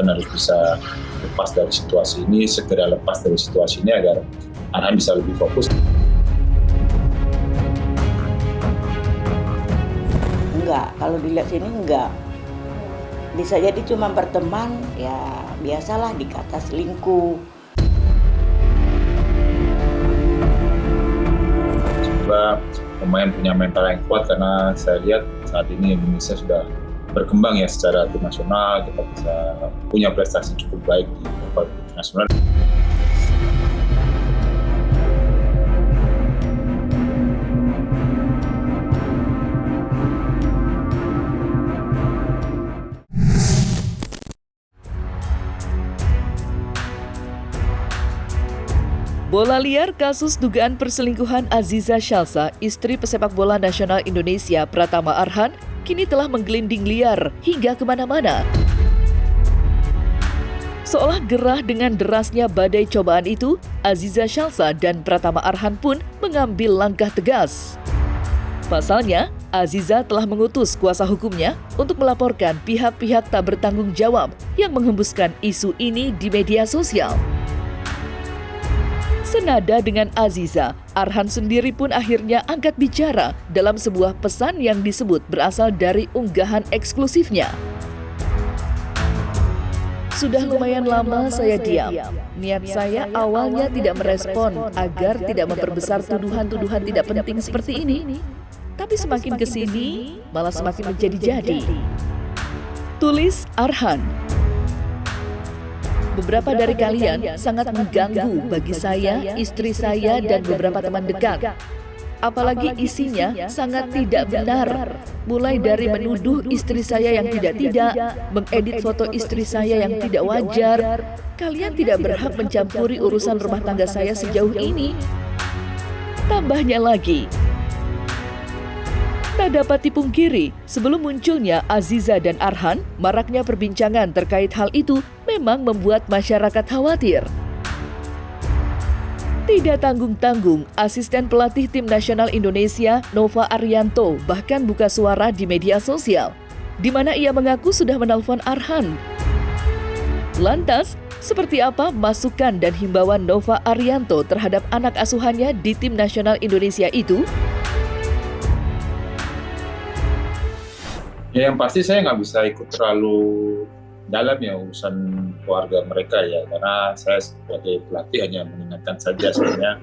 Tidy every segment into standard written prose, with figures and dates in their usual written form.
Arhan harus bisa lepas dari situasi ini, segera lepas dari situasi ini agar Arhan bisa lebih fokus. Enggak, kalau dilihat sini enggak. Bisa jadi cuma berteman, ya biasalah dikata selingkuh. Semoga pemain punya mental yang kuat karena saya lihat saat ini Indonesia sudah berkembang ya secara tim nasional, kita bisa punya prestasi cukup baik di level internasional. Bola liar kasus dugaan perselingkuhan Aziza Shalsa, istri pesepak bola nasional Indonesia Pratama Arhan, kini telah menggelinding liar hingga kemana-mana. Seolah gerah dengan derasnya badai cobaan itu, Aziza Shalsa dan Pratama Arhan pun mengambil langkah tegas. Pasalnya, Aziza telah mengutus kuasa hukumnya untuk melaporkan pihak-pihak tak bertanggung jawab yang menghembuskan isu ini di media sosial. Senada dengan Aziza, Arhan sendiri pun akhirnya angkat bicara dalam sebuah pesan yang disebut berasal dari unggahan eksklusifnya. Sudah lumayan lama saya diam. Niat saya awalnya tidak merespon agar tidak memperbesar tuduhan-tuduhan tidak penting seperti ini. Tapi semakin kesini, malah semakin menjadi-jadi. Tulis Arhan. Beberapa dari kalian sangat mengganggu bagi saya, istri saya, dan beberapa teman dekat. Apalagi isinya sangat tidak benar. Mulai dari menuduh istri saya yang tidak-tidak, mengedit foto istri saya yang tidak wajar. Kalian tidak berhak mencampuri urusan rumah tangga saya sejauh ini. Tambahnya lagi, tak dapat dipungkiri, sebelum munculnya Aziza dan Arhan, maraknya perbincangan terkait hal itu memang membuat masyarakat khawatir. Tidak tanggung-tanggung, asisten pelatih tim nasional Indonesia, Nova Arianto, bahkan buka suara di media sosial, di mana ia mengaku sudah menelpon Arhan. Lantas, seperti apa masukan dan himbauan Nova Arianto terhadap anak asuhannya di tim nasional Indonesia itu? Ya, yang pasti saya nggak bisa ikut terlalu dalam ya urusan keluarga mereka ya, karena saya sebagai pelatih hanya mengingatkan saja sebenarnya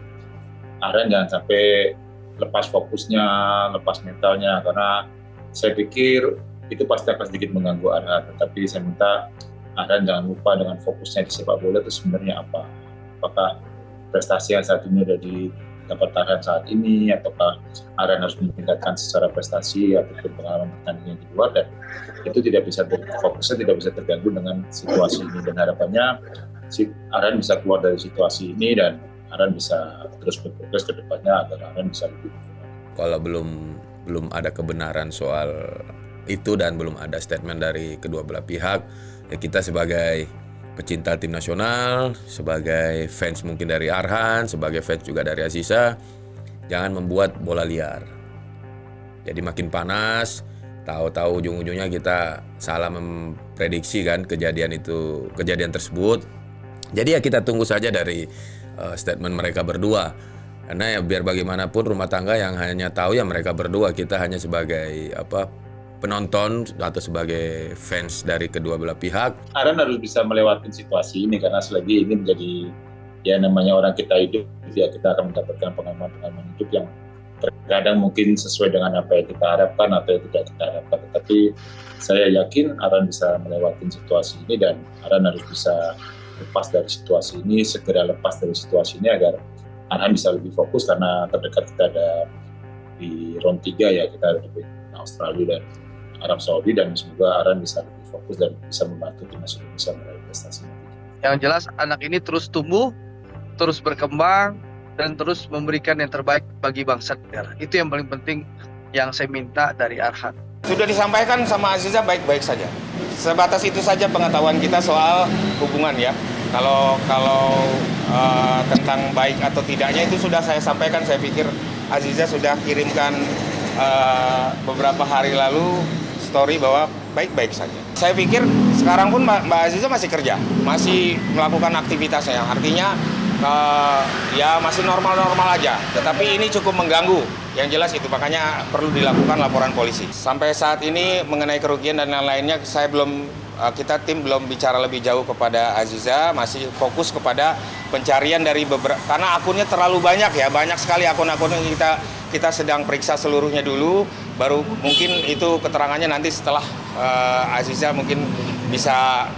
Arhan jangan sampai lepas fokusnya, lepas mentalnya, karena saya pikir itu pasti akan sedikit mengganggu Arhan. Tetapi saya minta Arhan jangan lupa dengan fokusnya di sepak bola itu sebenarnya apa. Apakah prestasi yang saat ini sudah didapat Arhan saat ini, ataukah Arhan harus meningkatkan secara prestasi ataupun pengalaman pertandingan di luar, dan itu tidak bisa fokusnya tidak bisa terganggu dengan situasi ini, dan harapannya si Arhan bisa keluar dari situasi ini dan Arhan bisa terus berprogres ke depannya agar Arhan bisa lebih. Kalau belum ada kebenaran soal itu dan belum ada statement dari kedua belah pihak, ya kita sebagai pecinta tim nasional, sebagai fans mungkin dari Arhan, sebagai fans juga dari Aziza, jangan membuat bola liar. Jadi makin panas, tahu-tahu ujung-ujungnya kita salah memprediksi kan kejadian tersebut. Jadi ya kita tunggu saja dari statement mereka berdua. Karena ya biar bagaimanapun rumah tangga yang hanya tahu ya mereka berdua, kita hanya sebagai penonton atau sebagai fans dari kedua belah pihak. Arhan harus bisa melewati situasi ini, karena selagi ini menjadi ya namanya orang kita hidup, ya kita akan mendapatkan pengalaman-pengalaman hidup yang terkadang mungkin sesuai dengan apa yang kita harapkan atau yang tidak kita harapkan. Tetapi saya yakin Arhan bisa melewati situasi ini dan Arhan harus bisa lepas dari situasi ini, segera lepas dari situasi ini agar Arhan bisa lebih fokus, karena terdekat kita ada di round 3 ya, kita ada di Australia dan Arab Saudi, dan semoga Arhan bisa lebih fokus dan bisa membantu timnas Indonesia meraih prestasi. Yang jelas anak ini terus tumbuh, terus berkembang, dan terus memberikan yang terbaik bagi bangsa negara. Itu yang paling penting yang saya minta dari Arhan. Sudah disampaikan sama Aziza baik-baik saja. Sebatas itu saja pengetahuan kita soal hubungan ya. Kalau tentang baik atau tidaknya itu sudah saya sampaikan. Saya pikir Aziza sudah kirimkan beberapa hari lalu story bahwa baik-baik saja. Saya pikir sekarang pun Mbak Aziza masih kerja, masih melakukan aktivitasnya. Artinya ya masih normal-normal aja. Tetapi ini cukup mengganggu. Yang jelas itu, makanya perlu dilakukan laporan polisi. Sampai saat ini mengenai kerugian dan lain-lainnya, kita tim belum bicara lebih jauh kepada Aziza, masih fokus kepada pencarian dari beberapa, karena akunnya terlalu banyak ya, banyak sekali akun-akun yang kita sedang periksa seluruhnya dulu, baru mungkin itu keterangannya nanti setelah Aziza mungkin bisa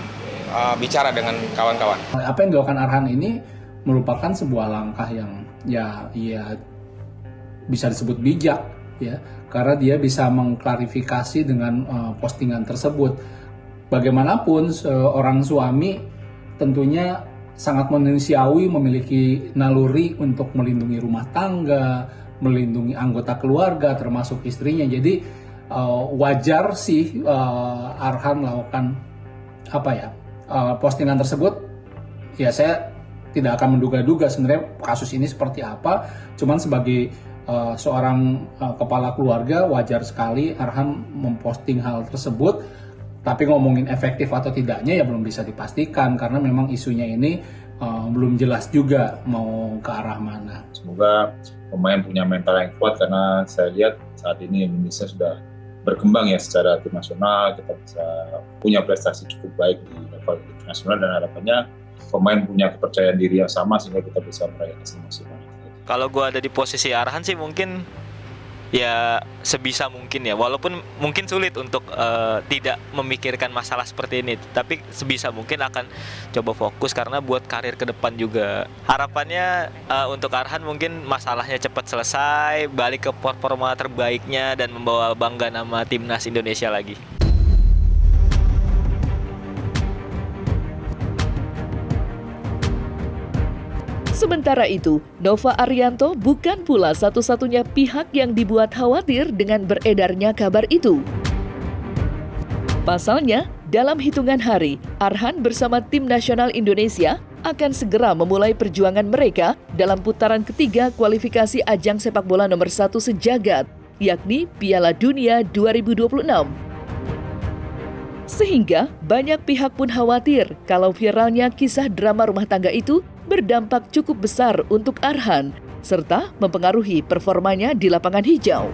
bicara dengan kawan-kawan. Apa yang dilakukan Arhan ini merupakan sebuah langkah yang ya bisa disebut bijak ya, karena dia bisa mengklarifikasi dengan postingan tersebut. Bagaimanapun seorang suami tentunya sangat manusiawi, memiliki naluri untuk melindungi rumah tangga, melindungi anggota keluarga termasuk istrinya. Jadi wajar sih Arhan melakukan postingan tersebut. Ya saya tidak akan menduga-duga sebenarnya kasus ini seperti apa. Cuman sebagai seorang kepala keluarga, wajar sekali Arhan memposting hal tersebut. Tapi ngomongin efektif atau tidaknya ya belum bisa dipastikan, karena memang isunya ini belum jelas juga mau ke arah mana. Semoga pemain punya mental yang kuat, karena saya lihat saat ini Indonesia sudah berkembang ya secara tim nasional, kita bisa punya prestasi cukup baik di level internasional, dan harapannya pemain punya kepercayaan diri yang sama sehingga kita bisa meraih hasil maksimal. Kalau gue ada di posisi Arhan sih mungkin ya sebisa mungkin ya, walaupun mungkin sulit untuk tidak memikirkan masalah seperti ini, tapi sebisa mungkin akan coba fokus karena buat karir ke depan juga. Harapannya untuk Arhan mungkin masalahnya cepat selesai, balik ke performa terbaiknya dan membawa bangga nama timnas Indonesia lagi. Sementara itu, Nova Arianto bukan pula satu-satunya pihak yang dibuat khawatir dengan beredarnya kabar itu. Pasalnya, dalam hitungan hari, Arhan bersama tim nasional Indonesia akan segera memulai perjuangan mereka dalam putaran ketiga kualifikasi ajang sepak bola nomor 1 sejagat, yakni Piala Dunia 2026. Sehingga banyak pihak pun khawatir kalau viralnya kisah drama rumah tangga itu berdampak cukup besar untuk Arhan, serta mempengaruhi performanya di lapangan hijau.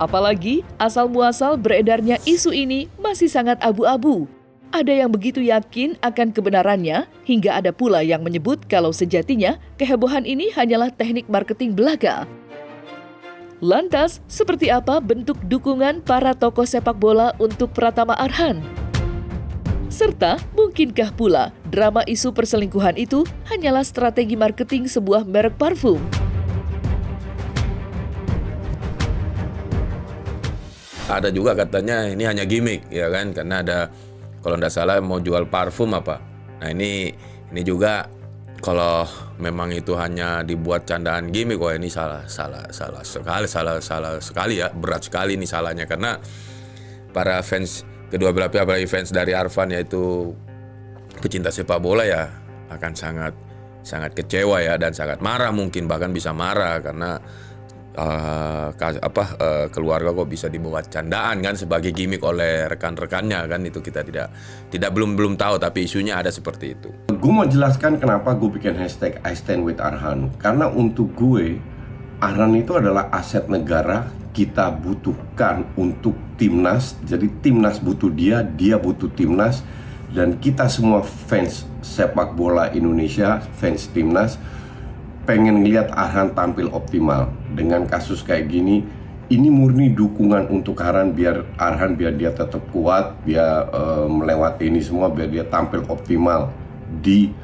Apalagi asal-muasal beredarnya isu ini masih sangat abu-abu. Ada yang begitu yakin akan kebenarannya, hingga ada pula yang menyebut kalau sejatinya kehebohan ini hanyalah teknik marketing belaka. Lantas, seperti apa bentuk dukungan para tokoh sepak bola untuk Pratama Arhan? Serta, mungkinkah pula drama isu perselingkuhan itu hanyalah strategi marketing sebuah merek parfum? Ada juga katanya ini hanya gimmick, ya kan? Karena ada, kalau nggak salah mau jual parfum apa. Nah ini juga kalau memang itu hanya dibuat candaan gimmick, wah ini salah sekali ya, berat sekali ini salahnya, karena para fans kedua belah pihak, apalagi fans dari Arfan yaitu pecinta sepak bola ya akan sangat kecewa ya, dan sangat marah, mungkin bahkan bisa marah karena keluarga kok bisa dibuat candaan kan sebagai gimmick oleh rekan-rekannya kan. Itu kita tidak belum tahu, tapi isunya ada seperti itu. Gue mau jelaskan kenapa gue bikin hashtag I Stand With Arhan, karena untuk gue Arhan itu adalah aset negara. Kita butuhkan untuk timnas, jadi timnas butuh dia butuh timnas, dan kita semua fans sepak bola Indonesia, fans timnas, pengen lihat Arhan tampil optimal. Dengan kasus kayak gini, ini murni dukungan untuk Arhan biar dia tetap kuat, biar melewati ini semua, biar dia tampil optimal di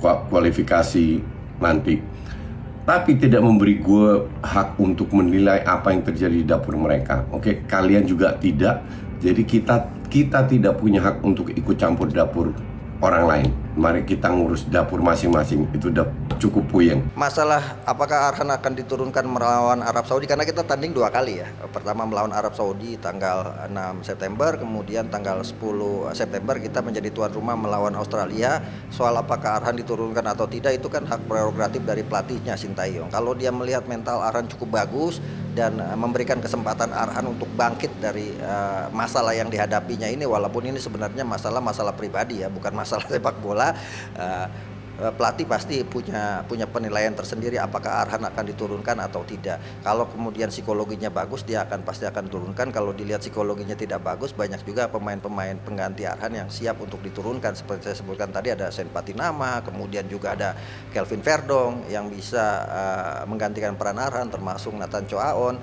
kualifikasi nanti. Tapi tidak memberi gue hak untuk menilai apa yang terjadi di dapur mereka. Oke, kalian juga tidak. Jadi kita tidak punya hak untuk ikut campur dapur orang lain. Mari kita ngurus dapur masing-masing. Itu cukup puyeng. Masalah apakah Arhan akan diturunkan melawan Arab Saudi, karena kita tanding 2 kali ya. Pertama melawan Arab Saudi tanggal 6 September, kemudian tanggal 10 September kita menjadi tuan rumah melawan Australia. Soal apakah Arhan diturunkan atau tidak itu kan hak prerogatif dari pelatihnya Sintayong. Kalau dia melihat mental Arhan cukup bagus dan memberikan kesempatan Arhan untuk bangkit dari masalah yang dihadapinya ini, walaupun ini sebenarnya masalah pribadi ya, bukan masalah sepak bola. Pelatih pasti punya penilaian tersendiri apakah Arhan akan diturunkan atau tidak. Kalau kemudian psikologinya bagus, dia pasti akan turunkan. Kalau dilihat psikologinya tidak bagus, banyak juga pemain-pemain pengganti Arhan yang siap untuk diturunkan. Seperti saya sebutkan tadi, ada Sen Patinama, kemudian juga ada Kelvin Verdong yang bisa menggantikan peran Arhan, termasuk Nathan Choaon.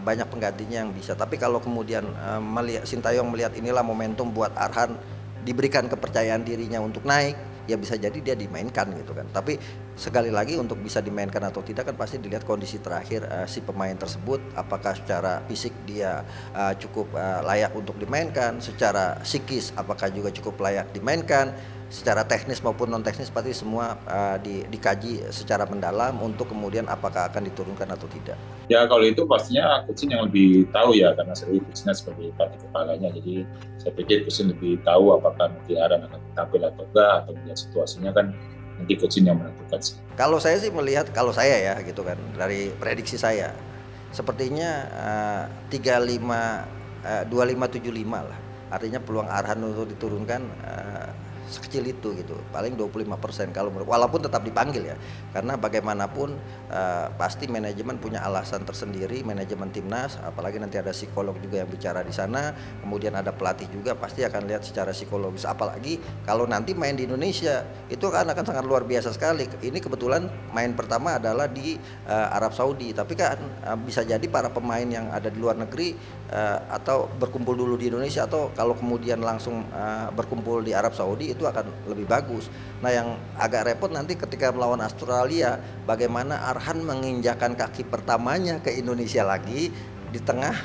Banyak penggantinya yang bisa. Tapi kalau kemudian Sintayong melihat inilah momentum buat Arhan diberikan kepercayaan dirinya untuk naik, ya bisa jadi dia dimainkan gitu kan. Tapi sekali lagi untuk bisa dimainkan atau tidak kan pasti dilihat kondisi terakhir si pemain tersebut, apakah secara fisik dia cukup layak untuk dimainkan, secara psikis apakah juga cukup layak dimainkan, secara teknis maupun non teknis pasti semua dikaji secara mendalam untuk kemudian apakah akan diturunkan atau tidak. Ya kalau itu pastinya coach yang lebih tahu ya, karena saya coachnya sebagai pelatih kepalanya, jadi saya pikir coach lebih tahu apakah nanti Arhan akan tampil atau enggak, atau melihat situasinya kan nanti coach yang menentukan sih. Kalau saya sih melihat, kalau saya ya gitu kan, dari prediksi saya sepertinya 25-75 lah, artinya peluang Arhan untuk diturunkan sekecil itu gitu, paling 25% kalau walaupun tetap dipanggil ya, karena bagaimanapun pasti manajemen punya alasan tersendiri, manajemen timnas, apalagi nanti ada psikolog juga yang bicara di sana, kemudian ada pelatih juga pasti akan lihat secara psikologis, apalagi kalau nanti main di Indonesia itu akan sangat luar biasa sekali. Ini kebetulan main pertama adalah di Arab Saudi, tapi kan bisa jadi para pemain yang ada di luar negeri atau berkumpul dulu di Indonesia, atau kalau kemudian langsung berkumpul di Arab Saudi itu akan lebih bagus. Nah yang agak repot nanti ketika melawan Australia, bagaimana Arhan menginjakan kaki pertamanya ke Indonesia lagi di tengah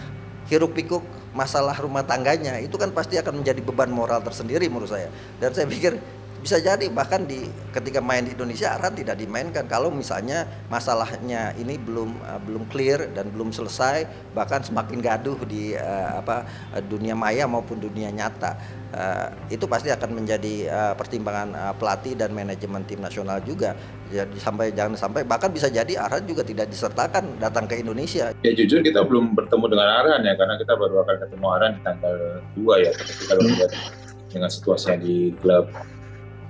hiruk pikuk masalah rumah tangganya, itu kan pasti akan menjadi beban moral tersendiri menurut saya. Dan saya pikir bisa jadi bahkan ketika main di Indonesia Arhan tidak dimainkan kalau misalnya masalahnya ini belum clear dan belum selesai, bahkan semakin gaduh di dunia maya maupun dunia nyata. Itu pasti akan menjadi pertimbangan pelatih dan manajemen tim nasional juga. Jadi jangan sampai bahkan bisa jadi Arhan juga tidak disertakan datang ke Indonesia. Ya jujur kita belum bertemu dengan Arhan ya, karena kita baru akan ketemu Arhan di tanggal 2 ya. Tapi kalau lihat dengan situasi di klub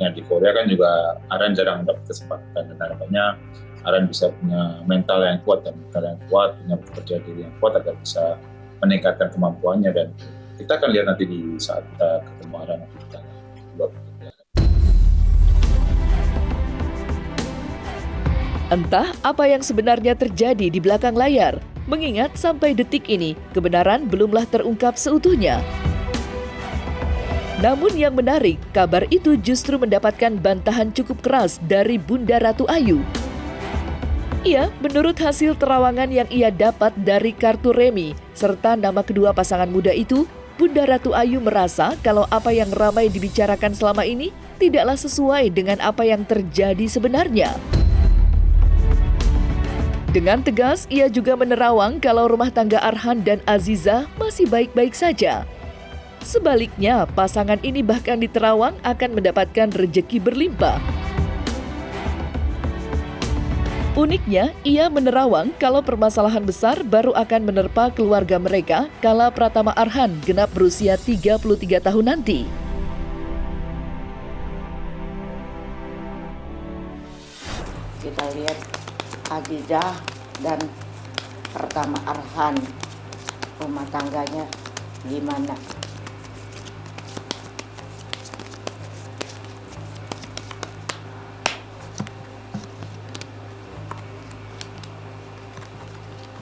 di Korea kan juga Arhan jarang mendapat kesempatan, dan harapannya Arhan bisa punya mental yang kuat punya kepercayaan diri yang kuat agar bisa meningkatkan kemampuannya, dan kita akan lihat nanti di saat kita ketemu Arhan nanti di tanggal 2. Entah apa yang sebenarnya terjadi di belakang layar, mengingat sampai detik ini kebenaran belumlah terungkap seutuhnya. Namun yang menarik, kabar itu justru mendapatkan bantahan cukup keras dari Bunda Ratu Ayu. Ia, menurut hasil terawangan yang ia dapat dari kartu remi, serta nama kedua pasangan muda itu, Bunda Ratu Ayu merasa kalau apa yang ramai dibicarakan selama ini tidaklah sesuai dengan apa yang terjadi sebenarnya. Dengan tegas, ia juga menerawang kalau rumah tangga Arhan dan Aziza masih baik-baik saja. Sebaliknya, pasangan ini bahkan diterawang akan mendapatkan rejeki berlimpah. Uniknya, ia menerawang kalau permasalahan besar baru akan menerpa keluarga mereka kala Pratama Arhan genap berusia 33 tahun nanti. Kita lihat Aziza dan Pratama Arhan, rumah tangganya gimana.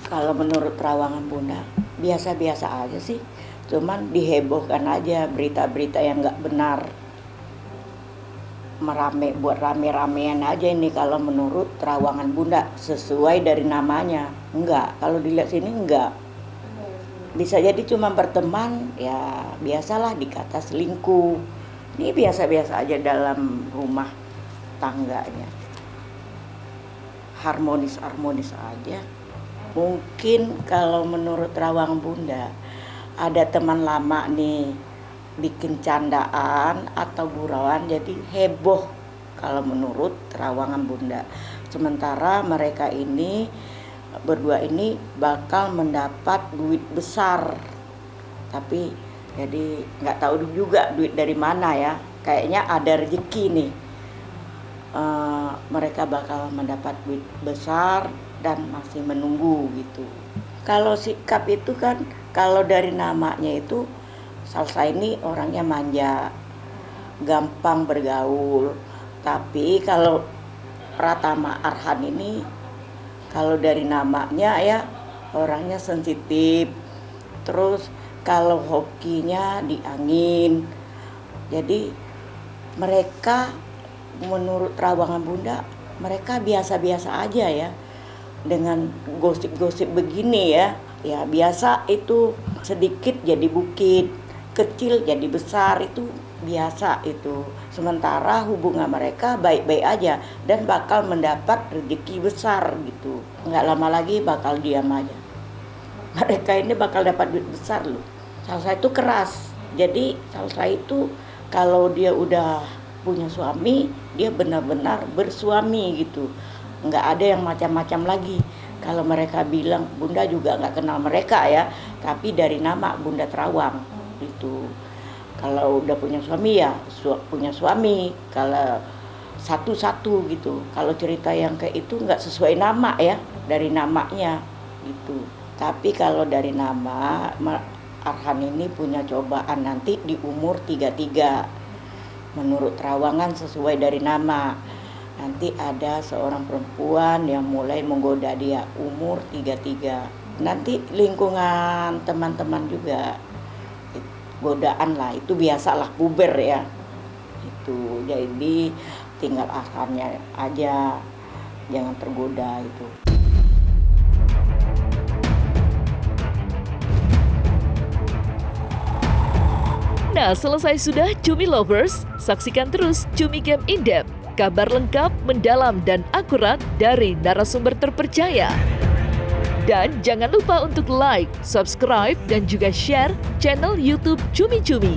Kalau menurut terawangan Bunda, biasa-biasa aja sih. Cuman dihebohkan aja berita-berita yang nggak benar. Buat rame-ramean aja ini kalau menurut terawangan Bunda. Sesuai dari namanya. Enggak, kalau dilihat sini enggak. Bisa jadi cuma berteman, ya biasalah dikata selingkuh. Ini biasa-biasa aja dalam rumah tangganya. harmonis-harmonis aja. Mungkin kalau menurut Trawangan Bunda, ada teman lama nih bikin candaan atau gurauan jadi heboh kalau menurut Trawangan Bunda. Sementara mereka ini berdua ini bakal mendapat duit besar, tapi jadi nggak tahu juga duit dari mana ya. Kayaknya ada rezeki nih, mereka bakal mendapat duit besar dan masih menunggu gitu. Kalau sikap itu kan, kalau dari namanya itu Salsa ini orangnya manja, gampang bergaul. Tapi kalau Pratama Arhan ini, kalau dari namanya ya orangnya sensitif. Terus kalau hokinya di angin. Jadi mereka menurut Trawangan Bunda, mereka biasa-biasa aja ya. Dengan gosip-gosip begini ya. Ya biasa itu, sedikit jadi bukit, kecil jadi besar, itu biasa itu. Sementara hubungan mereka baik-baik aja dan bakal mendapat rezeki besar gitu. Nggak lama lagi bakal diam aja. Mereka ini bakal dapat duit besar loh. Salsa itu keras. Jadi Salsa itu kalau dia udah punya suami, dia benar-benar bersuami gitu. Nggak ada yang macam-macam lagi. Kalau mereka bilang, Bunda juga nggak kenal mereka ya, tapi dari nama Bunda Terawang gitu. Kalau udah punya suami ya punya suami, kalau satu-satu gitu. Kalau cerita yang kayak itu nggak sesuai nama ya, dari namanya gitu. Tapi kalau dari nama, Arhan ini punya cobaan nanti di umur 33. Menurut Trawangan sesuai dari nama. Nanti ada seorang perempuan yang mulai menggoda dia umur 33. Nanti lingkungan teman-teman juga godaan lah, itu biasalah puber ya. Itu jadi tinggal akarnya aja, jangan tergoda itu. Nah, selesai sudah Cumi Lovers, saksikan terus Cumi Game In-Depth. Kabar lengkap, mendalam, dan akurat dari narasumber terpercaya. Dan jangan lupa untuk like, subscribe, dan juga share channel YouTube Cumi Cumi.